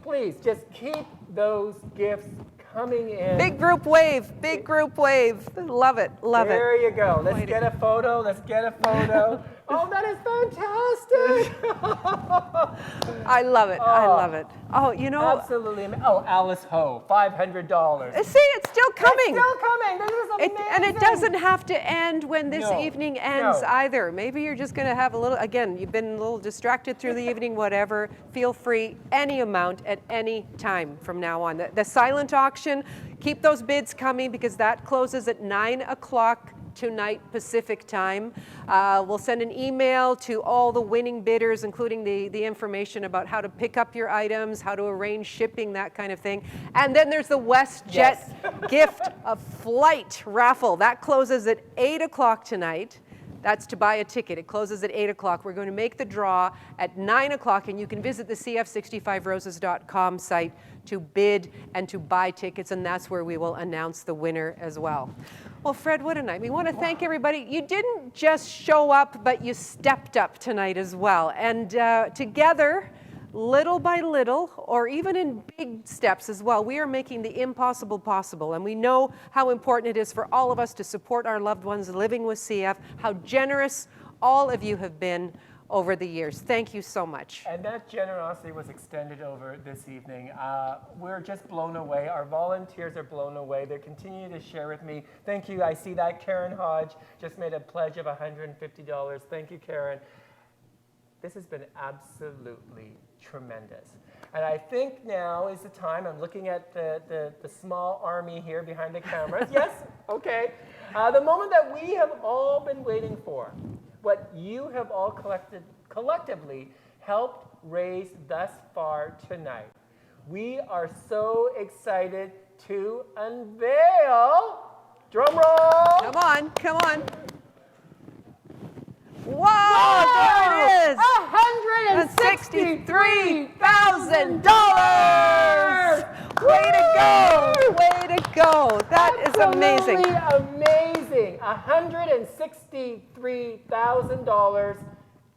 S4: just keep those gifts coming in.
S3: Big group wave. Big group wave. Love it. Love it.
S4: There you go. Let's get a photo. Oh, that is fantastic.
S3: I love it. I love it. Oh, you know.
S4: Absolutely. Oh, Alice Ho, $500.
S3: See, it's still coming.
S4: It's still coming. This is amazing.
S3: And it doesn't have to end when this evening ends either. Maybe you're just going to have a little, again, you've been a little distracted through the evening, whatever. Feel free, any amount at any time from now on. The silent auction, keep those bids coming because that closes at 9 o'clock tonight Pacific time. We'll send an email to all the winning bidders, including the information about how to pick up your items, how to arrange shipping, that kind of thing. And then there's the WestJet gift of flight raffle. That closes at 8 o'clock tonight. That's to buy a ticket. It closes at 8 o'clock. We're going to make the draw at 9 o'clock, and you can visit the cf65roses.com site to bid and to buy tickets, and that's where we will announce the winner as well. Well, Fred, what a night. We want to thank everybody. You didn't just show up, but you stepped up tonight as well. And together, little by little, or even in big steps as well, we are making the impossible possible. And we know how important it is for all of us to support our loved ones living with CF, how generous all of you have been over the years. Thank you so much.
S4: And that generosity was extended over this evening. We're just blown away. Our volunteers are blown away. They're continuing to share with me. Thank you. I see that Karen Hodge just made a pledge of $150. Thank you, Karen. This has been absolutely tremendous. And I think now is the time. I'm looking at the small army here behind the cameras. Yes? Okay. The moment that we have all been waiting for. What you have all collectively helped raise thus far tonight. We are so excited to unveil, drum roll.
S3: Come on, come on. Whoa, there it is. $163,000! Way to go! Way to go! That is amazing.
S4: Amazing! $163,000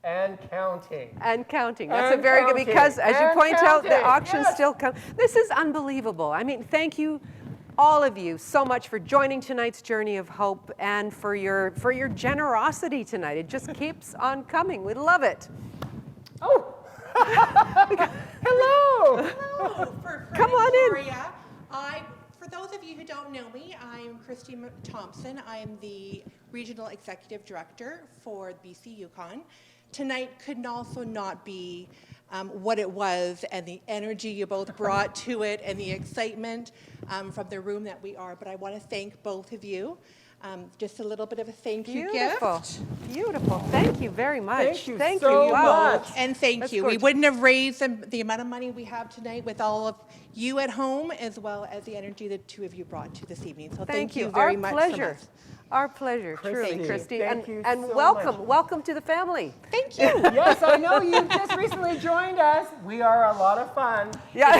S4: and counting.
S3: And counting. That's
S4: And
S3: a very
S4: counting.
S3: good, because as you
S4: And
S3: point out, the
S4: counting.
S3: auctions
S4: Yes.
S3: still come. This is unbelievable. I mean, thank you, all of you, so much for joining tonight's Journey of Hope and for your generosity tonight. It just keeps on coming. We love it.
S4: Oh! Hello!
S3: Come on in.
S11: Gloria. For those of you who don't know me, I'm Christy Thompson. I am the Regional Executive Director for BC Yukon. Tonight could also not be what it was, and the energy you both brought to it, and the excitement from the room that we are. But I want to thank both of you. Just a little bit of a thank you
S3: Beautiful.
S11: gift.
S3: Beautiful. Thank you very much.
S4: Thank you so
S3: Wow.
S4: much.
S11: And thank
S3: That's
S11: you.
S3: gorgeous.
S11: We wouldn't have raised the amount of money we have tonight with all of you at home, as well as the energy the two of you brought to this evening. So thank you very much.
S3: Our pleasure. Our pleasure,
S4: Christy,
S3: truly, Christy.
S4: thank you
S3: and
S4: so
S3: welcome,
S4: much.
S3: welcome to the family.
S11: Thank you.
S4: Yes, I know you just recently joined us. We are a lot of fun.
S3: Yeah,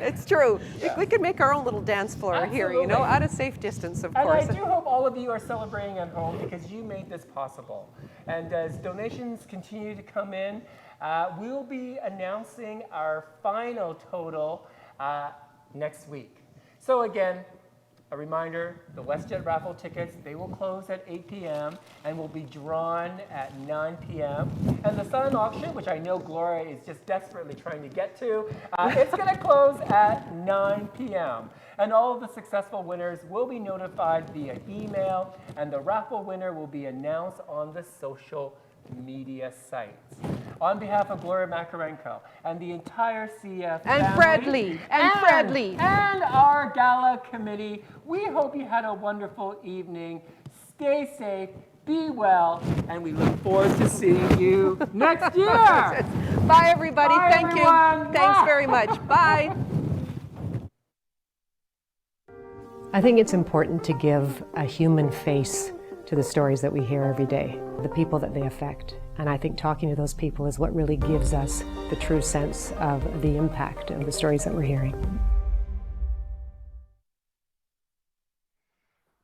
S3: it's true. We could make our own little dance floor here, you know,
S4: Absolutely.
S3: at a safe distance, of
S4: And
S3: course.
S4: I do hope all of you are celebrating at home, because you made this possible. And as donations continue to come in, we'll be announcing our final total next week. So again, a reminder, the WestJet raffle tickets, they will close at 8 p.m. and will be drawn at 9 p.m. And the silent auction, which I know Gloria is just desperately trying to get to, it's going to close at 9 p.m. And all of the successful winners will be notified via email, and the raffle winner will be announced on the social media sites. On behalf of Gloria Makarenko and the entire CF
S3: And
S4: family,
S3: Fred Lee, and Fred Lee.
S4: and our gala committee, we hope you had a wonderful evening. Stay safe, be well, and we look forward to seeing you next year.
S3: Bye, everybody.
S4: Bye,
S3: Thank
S4: everyone.
S3: you. Thanks
S4: Bye.
S3: very much. Bye.
S1: I think it's important to give a human face to the stories that we hear every day, the people that they affect. And I think talking to those people is what really gives us the true sense of the impact of the stories that we're hearing.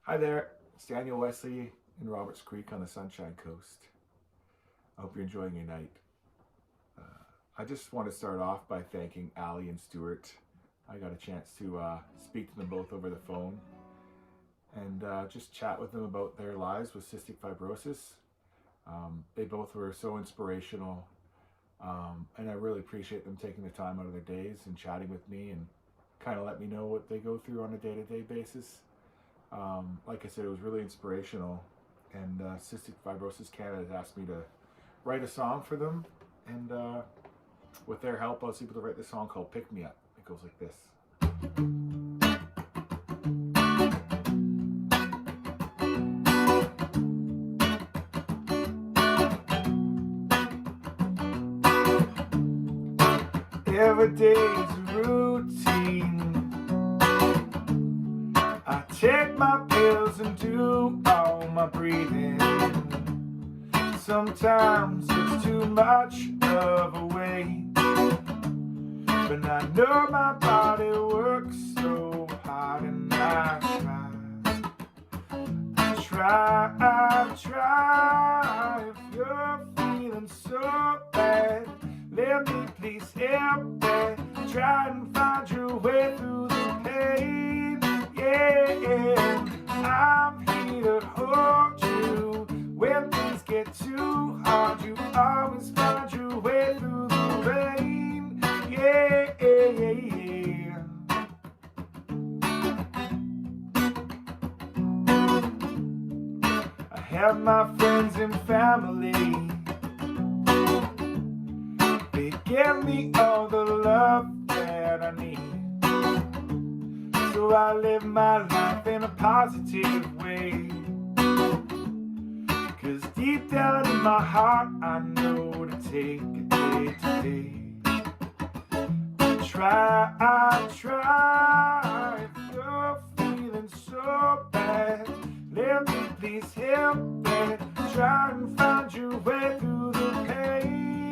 S6: Hi there, it's Daniel Wesley in Roberts Creek on the Sunshine Coast. I hope you're enjoying your night. I just want to start off by thanking Allie and Stuart. I got a chance to speak to them both over the phone and just chat with them about their lives with cystic fibrosis. They both were so inspirational, and I really appreciate them taking the time out of their days and chatting with me and kind of let me know what they go through on a day-to-day basis. Like I said, it was really inspirational, and Cystic Fibrosis Canada has asked me to write a song for them, and with their help I was able to write this song called Pick Me Up. It goes like this. Every day's a routine. I take my pills and do all my breathing. Sometimes it's too much of a weight, but I know my body works so hard, and I try. If you're feeling so bad, let me please help me. Try and find your way through the pain. Yeah, I'm here to hold you. When things get too hard, you always find your way through the rain. Yeah. I have my friends and family. They give me all the love that I need. So I live my life in a positive way. 'Cause deep down in my heart, I know to take it day to day. I try. If you're feeling so bad, let me please help me. Try and find your way through the pain.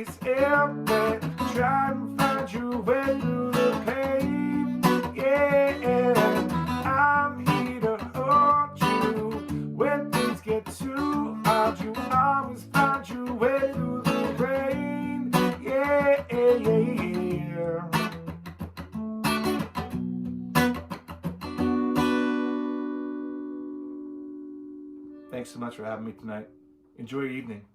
S6: always am there, trying to find your way through the pain. Yeah, I'm here to hold you when things get too hard. You always find your way through the rain. Yeah, Thanks so much for having me tonight. Enjoy your evening.